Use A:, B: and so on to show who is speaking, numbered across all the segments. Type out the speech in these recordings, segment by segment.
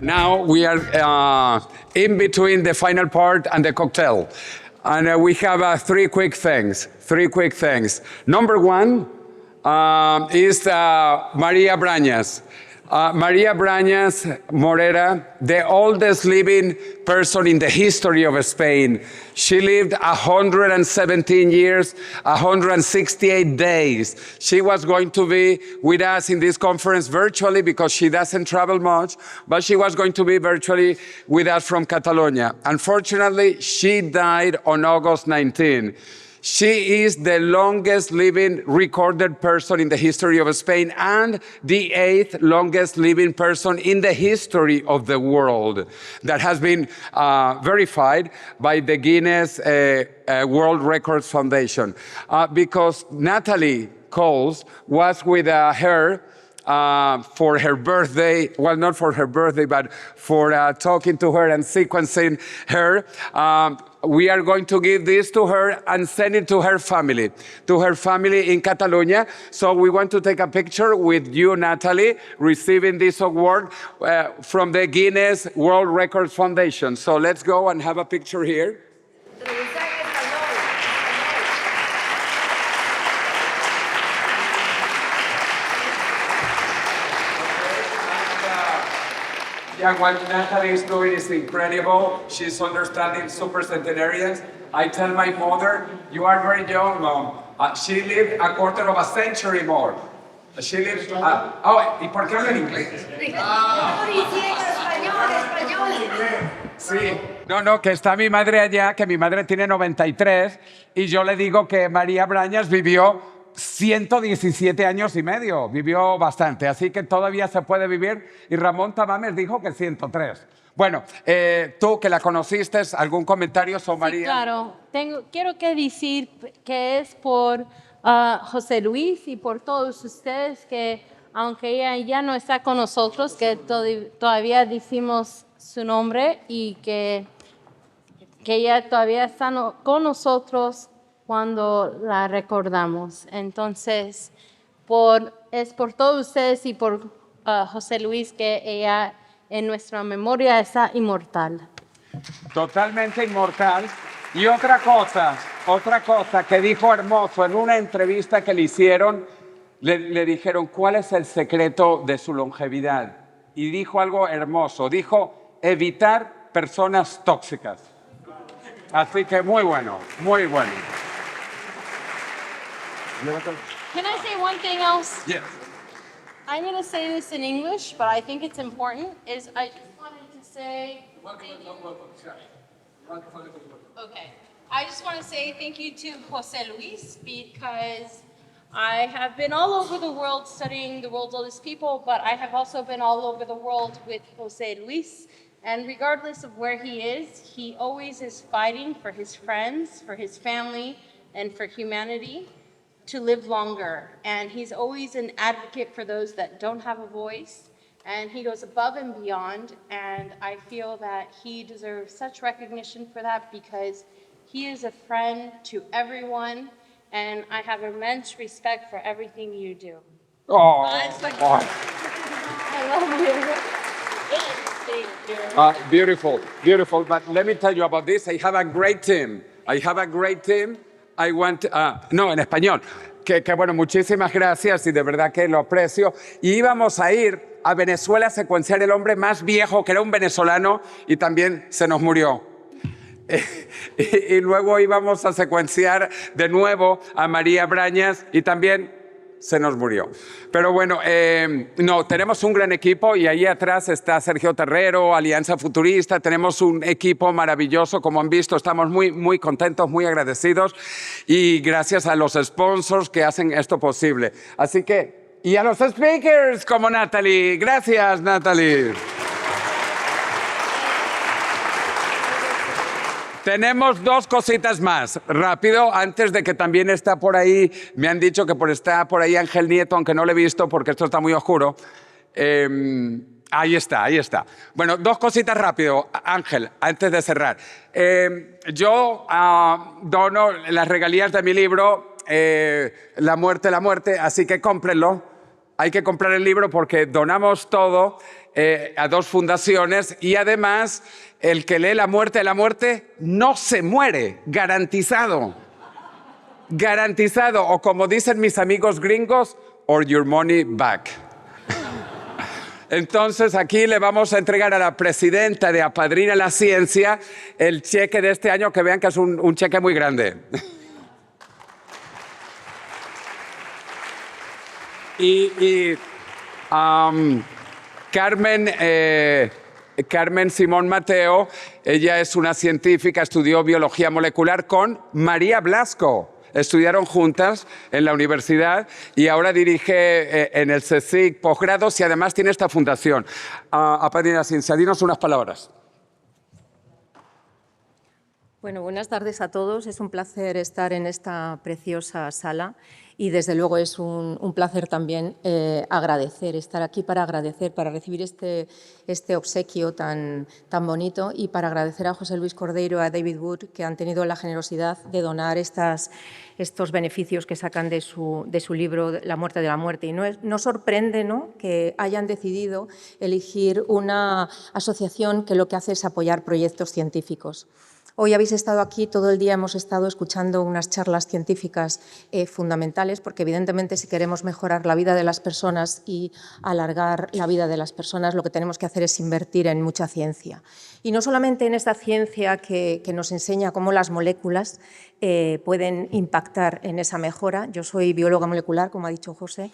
A: Now we are in between the final part and the cocktail. And we have three quick things. Number one is Maria Brañas. Maria Brañas Morera, the oldest living person in the history of Spain. She lived 117 years, 168 days. She was going to be with us in this conference virtually because she doesn't travel much, but she was going to be virtually with us from Catalonia. Unfortunately, she died on August 19. She is the longest living recorded person in the history of Spain and the 8th longest living person in the history of the world. That has been verified by the Guinness World Records Foundation. Because Natalie Coles was with her for her birthday, well, not for her birthday, but for talking to her and sequencing her. We are going to give this to her and send it to her family in Catalonia. So we want to take a picture with you, Natalie, receiving this award from the Guinness World Records Foundation. So let's go and have a picture here. Yeah, what Natalie is doing is incredible. She's understanding supercentenarians. I tell my mother, you are very young, Mom. She lived a quarter of a century more. She lived... ¿Y por qué habla en inglés? Sí. No, que está mi madre allá, que mi madre tiene 93, y yo le digo que María Brañas vivió 117 años y medio, vivió bastante, así que todavía se puede vivir. Y Ramón Tamames dijo que 103. Bueno, tú que la conociste, ¿algún comentario sobre María?
B: Sí, claro. Quiero decir que es por José Luis y por todos ustedes que, aunque ella ya no está con nosotros, que todavía decimos su nombre y que ella todavía está con nosotros cuando la recordamos. Entonces, es por todos ustedes y por José Luis que ella en nuestra memoria está inmortal.
A: Totalmente inmortal. Y otra cosa que dijo hermoso en una entrevista que le hicieron, le dijeron, ¿cuál es el secreto de su longevidad? Y dijo algo hermoso, dijo, evitar personas tóxicas. Así que muy bueno, muy bueno.
B: Can I say one thing else?
A: Yes.
B: I'm going to say this in English, but I think it's important. I just wanted to say... Okay. I just want to say thank you to José Luis because I have been all over the world studying the world's oldest people, but I have also been all over the world with José Luis. And regardless of where he always is fighting for his friends, for his family, and for humanity to live longer. And he's always an advocate for those that don't have a voice. And he goes above and beyond. And I feel that he deserves such recognition for that because he is a friend to everyone. And I have immense respect for everything you do.
A: Oh,
B: I love you. Thank you.
A: Beautiful. But let me tell you about this. I have a great team. I want, no, en español. Que bueno, muchísimas gracias y de verdad que lo aprecio. Y íbamos a ir a Venezuela a secuenciar el hombre más viejo, que era un venezolano, y también se nos murió. Y luego íbamos a secuenciar de nuevo a María Brañas y también se nos murió. Pero bueno, no, tenemos un gran equipo y ahí atrás está Sergio Terrero, Alianza Futurista. Tenemos un equipo maravilloso, como han visto, estamos muy contentos, muy agradecidos y gracias a los sponsors que hacen esto posible. Así que, y a los speakers como Natalie. Gracias, Natalie. Tenemos dos cositas más. Rápido, antes de que también está por ahí, me han dicho que está por ahí Ángel Nieto, aunque no lo he visto porque esto está muy oscuro. Ahí está, ahí está. Bueno, dos cositas rápido, Ángel, antes de cerrar. Yo dono las regalías de mi libro, La muerte, así que cómprenlo. Hay que comprar el libro porque donamos todo a dos fundaciones y además el que lee La muerte no se muere, garantizado. Garantizado, o como dicen mis amigos gringos, or your money back. Entonces aquí le vamos a entregar a la presidenta de Apadrina la Ciencia el cheque de este año, que vean que es un cheque muy grande. Carmen Simón Mateo, ella es una científica, estudió biología molecular con María Blasco. Estudiaron juntas en la universidad y ahora dirige en el CSIC posgrados y además tiene esta fundación. Apadrina Ciencia, dinos unas palabras.
C: Bueno, buenas tardes a todos. Es un placer estar en esta preciosa sala y desde luego es un placer también estar aquí para agradecer, para recibir este obsequio tan bonito y para agradecer a José Luis Cordeiro y a David Wood que han tenido la generosidad de donar estos beneficios que sacan de su libro La muerte de la muerte. Y no sorprende, ¿no?, que hayan decidido elegir una asociación que lo que hace es apoyar proyectos científicos. Hoy habéis estado aquí, todo el día hemos estado escuchando unas charlas científicas fundamentales, porque evidentemente si queremos mejorar la vida de las personas y alargar la vida de las personas, lo que tenemos que hacer es invertir en mucha ciencia. Y no solamente en esta ciencia que nos enseña cómo las moléculas pueden impactar en esa mejora. Yo soy bióloga molecular, como ha dicho José.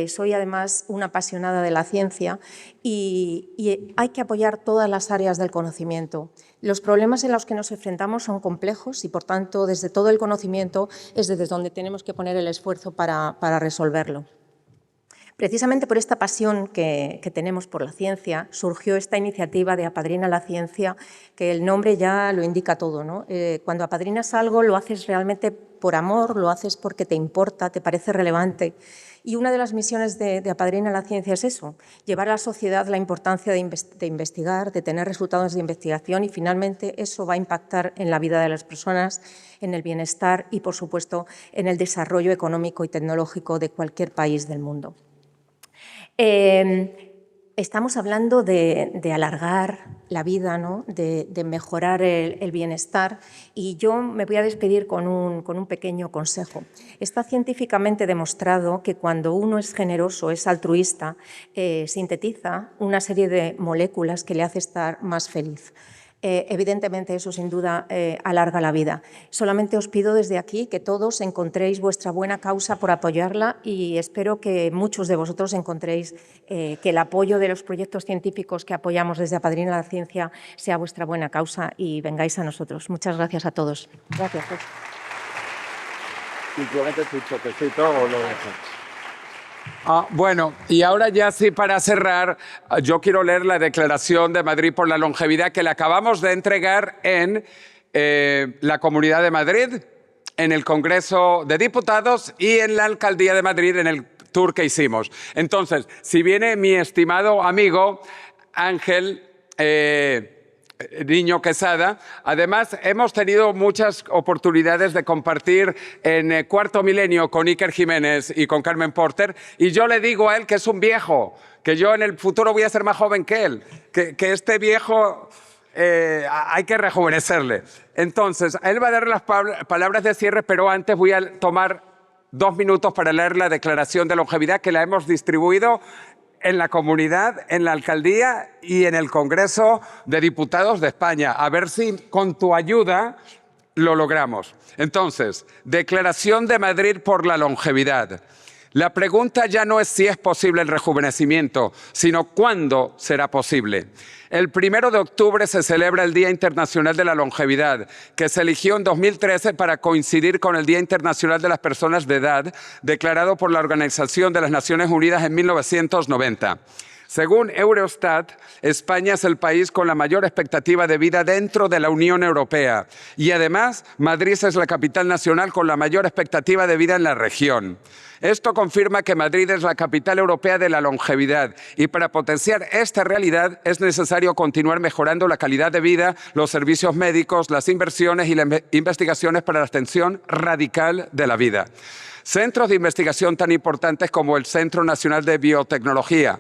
C: Soy además una apasionada de la ciencia y hay que apoyar todas las áreas del conocimiento. Los problemas en los que nos enfrentamos son complejos y, por tanto, desde todo el conocimiento es desde donde tenemos que poner el esfuerzo para resolverlo. Precisamente por esta pasión que tenemos por la ciencia surgió esta iniciativa de Apadrina la Ciencia, que el nombre ya lo indica todo, ¿no? Cuando apadrinas algo lo haces realmente por amor, lo haces porque te importa, te parece relevante. Y una de las misiones de Apadrina la Ciencia es eso, llevar a la sociedad la importancia de investigar, de tener resultados de investigación y finalmente eso va a impactar en la vida de las personas, en el bienestar y, por supuesto, en el desarrollo económico y tecnológico de cualquier país del mundo. Estamos hablando de alargar la vida, ¿no?, de mejorar el bienestar y yo me voy a despedir con un pequeño consejo. Está científicamente demostrado que cuando uno es generoso, es altruista, sintetiza una serie de moléculas que le hace estar más feliz. Evidentemente eso sin duda alarga la vida. Solamente os pido desde aquí que todos encontréis vuestra buena causa por apoyarla y espero que muchos de vosotros encontréis que el apoyo de los proyectos científicos que apoyamos desde Apadrina la Ciencia sea vuestra buena causa y vengáis a nosotros. Muchas gracias a todos. Gracias.
A: Bueno, y ahora ya sí, para cerrar, yo quiero leer la Declaración de Madrid por la Longevidad que le acabamos de entregar en la Comunidad de Madrid, en el Congreso de Diputados y en la Alcaldía de Madrid en el tour que hicimos. Entonces, si viene mi estimado amigo Ángel Niño Quesada. Además, hemos tenido muchas oportunidades de compartir en Cuarto Milenio con Iker Jiménez y con Carmen Porter, y yo le digo a él que es un viejo, que yo en el futuro voy a ser más joven que él, que este viejo hay que rejuvenecerle. Entonces, él va a dar las palabras de cierre, pero antes voy a tomar 2 minutos para leer la declaración de longevidad que la hemos distribuido en la comunidad, en la alcaldía y en el Congreso de Diputados de España. A ver si con tu ayuda lo logramos. Entonces, Declaración de Madrid por la longevidad. La pregunta ya no es si es posible el rejuvenecimiento, sino cuándo será posible. El 1 de octubre se celebra el Día Internacional de la Longevidad, que se eligió en 2013 para coincidir con el Día Internacional de las Personas de Edad, declarado por la Organización de las Naciones Unidas en 1990. Según Eurostat, España es el país con la mayor expectativa de vida dentro de la Unión Europea y además Madrid es la capital nacional con la mayor expectativa de vida en la región. Esto confirma que Madrid es la capital europea de la longevidad y para potenciar esta realidad es necesario continuar mejorando la calidad de vida, los servicios médicos, las inversiones y las investigaciones para la extensión radical de la vida. Centros de investigación tan importantes como el Centro Nacional de Biotecnología,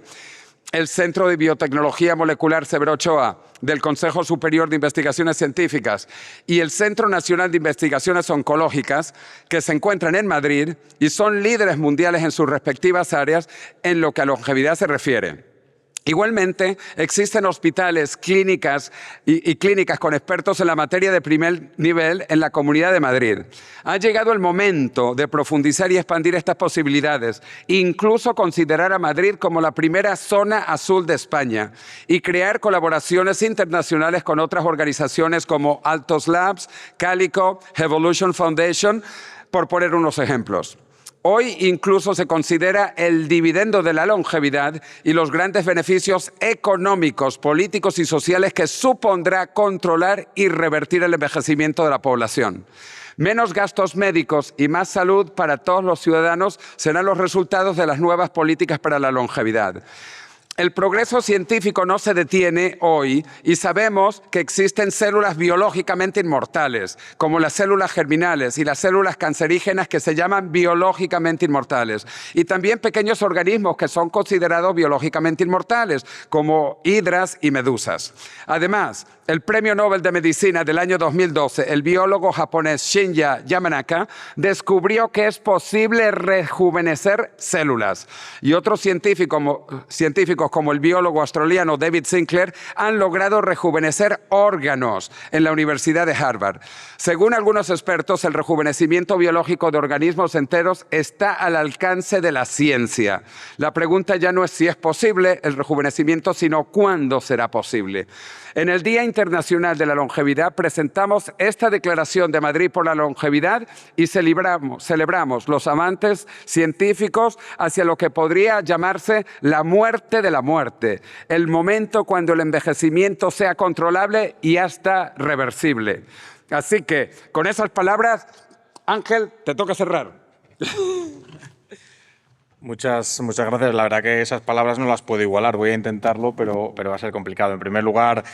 A: el Centro de Biotecnología Molecular Severo Ochoa, del Consejo Superior de Investigaciones Científicas y el Centro Nacional de Investigaciones Oncológicas, que se encuentran en Madrid y son líderes mundiales en sus respectivas áreas en lo que a longevidad se refiere. Igualmente, existen hospitales, clínicas y clínicas con expertos en la materia de primer nivel en la Comunidad de Madrid. Ha llegado el momento de profundizar y expandir estas posibilidades, incluso considerar a Madrid como la primera zona azul de España y crear colaboraciones internacionales con otras organizaciones como Altos Labs, Calico, Evolution Foundation, por poner unos ejemplos. Hoy incluso se considera el dividendo de la longevidad y los grandes beneficios económicos, políticos y sociales que supondrá controlar y revertir el envejecimiento de la población. Menos gastos médicos y más salud para todos los ciudadanos serán los resultados de las nuevas políticas para la longevidad. El progreso científico no se detiene hoy y sabemos que existen células biológicamente inmortales, como las células germinales y las células cancerígenas que se llaman biológicamente inmortales. Y también pequeños organismos que son considerados biológicamente inmortales, como hidras y medusas. Además, el Premio Nobel de Medicina del año 2012, el biólogo japonés Shinya Yamanaka, descubrió que es posible rejuvenecer células. Y otros científicos como el biólogo australiano David Sinclair han logrado rejuvenecer órganos en la Universidad de Harvard. Según algunos expertos, el rejuvenecimiento biológico de organismos enteros está al alcance de la ciencia. La pregunta ya no es si es posible el rejuvenecimiento, sino cuándo será posible. En el Día Internacional de la Longevidad presentamos esta Declaración de Madrid por la Longevidad y celebramos los avances científicos hacia lo que podría llamarse la muerte de la muerte, el momento cuando el envejecimiento sea controlable y hasta reversible. Así que, con esas palabras, Ángel, te toca cerrar.
D: Muchas gracias. La verdad que esas palabras no las puedo igualar. Voy a intentarlo, pero va a ser complicado. En primer lugar,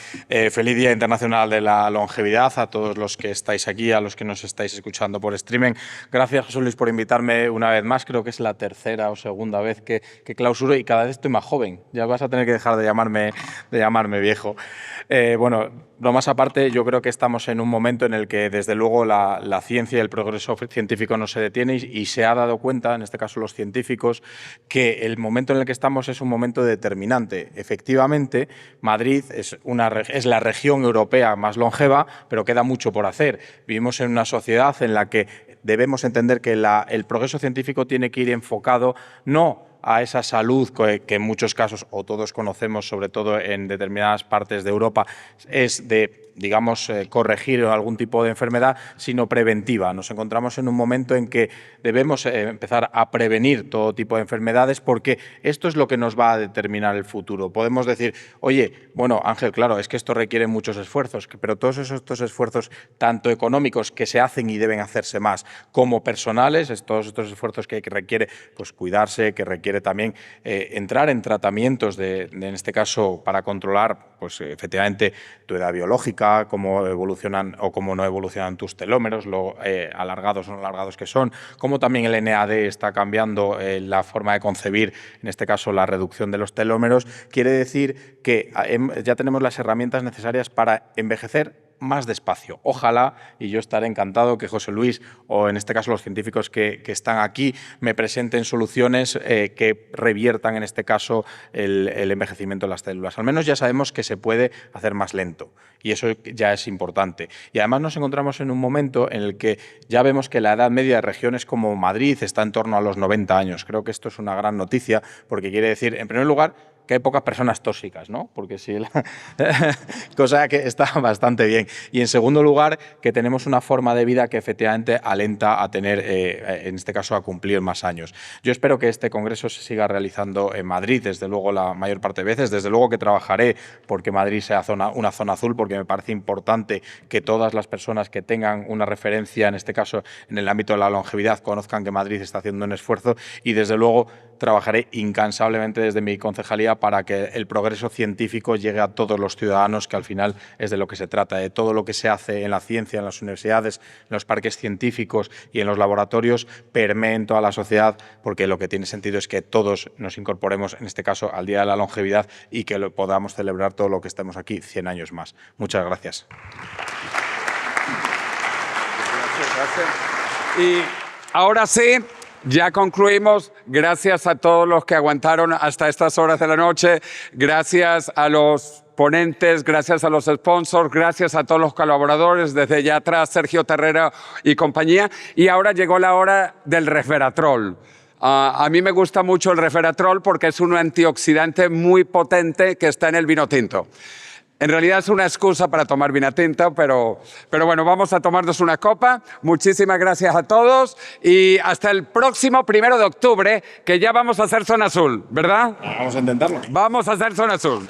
D: feliz Día Internacional de la Longevidad a todos los que estáis aquí, a los que nos estáis escuchando por streaming. Gracias, José Luis, por invitarme una vez más. Creo que es la tercera o segunda vez que clausuro y cada vez estoy más joven. Ya vas a tener que dejar de llamarme viejo. Bueno, bromas aparte, yo creo que estamos en un momento en el que, desde luego, la ciencia y el progreso científico no se detiene y se ha dado cuenta, en este caso los científicos, que el momento en el que estamos es un momento determinante. Efectivamente, Madrid es la región europea más longeva, pero queda mucho por hacer. Vivimos en una sociedad en la que debemos entender que el progreso científico tiene que ir enfocado no a esa salud que en muchos casos, o todos conocemos, sobre todo en determinadas partes de Europa, es de, digamos, corregir algún tipo de enfermedad, sino preventiva. Nos encontramos en un momento en que debemos empezar a prevenir todo tipo de enfermedades porque esto es lo que nos va a determinar el futuro. Podemos decir, oye, bueno, Ángel, claro, es que esto requiere muchos esfuerzos, pero todos estos esfuerzos, tanto económicos, que se hacen y deben hacerse más, como personales, todos estos esfuerzos que requiere pues, cuidarse, que requiere también entrar en tratamientos, en este caso, para controlar pues, efectivamente tu edad biológica, cómo evolucionan o cómo no evolucionan tus telómeros, lo alargados o no alargados que son, cómo también el NAD está cambiando la forma de concebir, en este caso la reducción de los telómeros, quiere decir que ya tenemos las herramientas necesarias para envejecer más despacio. Ojalá, y yo estaré encantado que José Luis, o en este caso los científicos que están aquí, me presenten soluciones que reviertan, en este caso, el envejecimiento de las células. Al menos ya sabemos que se puede hacer más lento, y eso ya es importante. Y además nos encontramos en un momento en el que ya vemos que la edad media de regiones como Madrid está en torno a los 90 años. Creo que esto es una gran noticia, porque quiere decir, en primer lugar, que hay pocas personas tóxicas, ¿no? Porque sí, cosa que está bastante bien. Y en segundo lugar, que tenemos una forma de vida que efectivamente alenta a tener, en este caso, a cumplir más años. Yo espero que este congreso se siga realizando en Madrid, desde luego la mayor parte de veces. Desde luego que trabajaré porque Madrid sea una zona azul, porque me parece importante que todas las personas que tengan una referencia, en este caso en el ámbito de la longevidad, conozcan que Madrid está haciendo un esfuerzo, y desde luego trabajaré incansablemente desde mi concejalía para que el progreso científico llegue a todos los ciudadanos, que al final es de lo que se trata, de todo lo que se hace en la ciencia, en las universidades, en los parques científicos y en los laboratorios, permee en toda la sociedad, porque lo que tiene sentido es que todos nos incorporemos, en este caso, al Día de la Longevidad y que podamos celebrar todo lo que estemos aquí 100 años más. Muchas gracias.
A: Gracias. Y ahora sí, ya concluimos. Gracias a todos los que aguantaron hasta estas horas de la noche. Gracias a los ponentes, gracias a los sponsors, gracias a todos los colaboradores, desde allá atrás, Sergio Terrera y compañía. Y ahora llegó la hora del resveratrol. A mí me gusta mucho el resveratrol porque es un antioxidante muy potente que está en el vino tinto. En realidad es una excusa para tomar vino tinto, pero bueno, vamos a tomarnos una copa. Muchísimas gracias a todos y hasta el próximo 1 de octubre, que ya vamos a hacer Zona Azul, ¿verdad?
D: Vamos a intentarlo.
A: Vamos a hacer Zona Azul.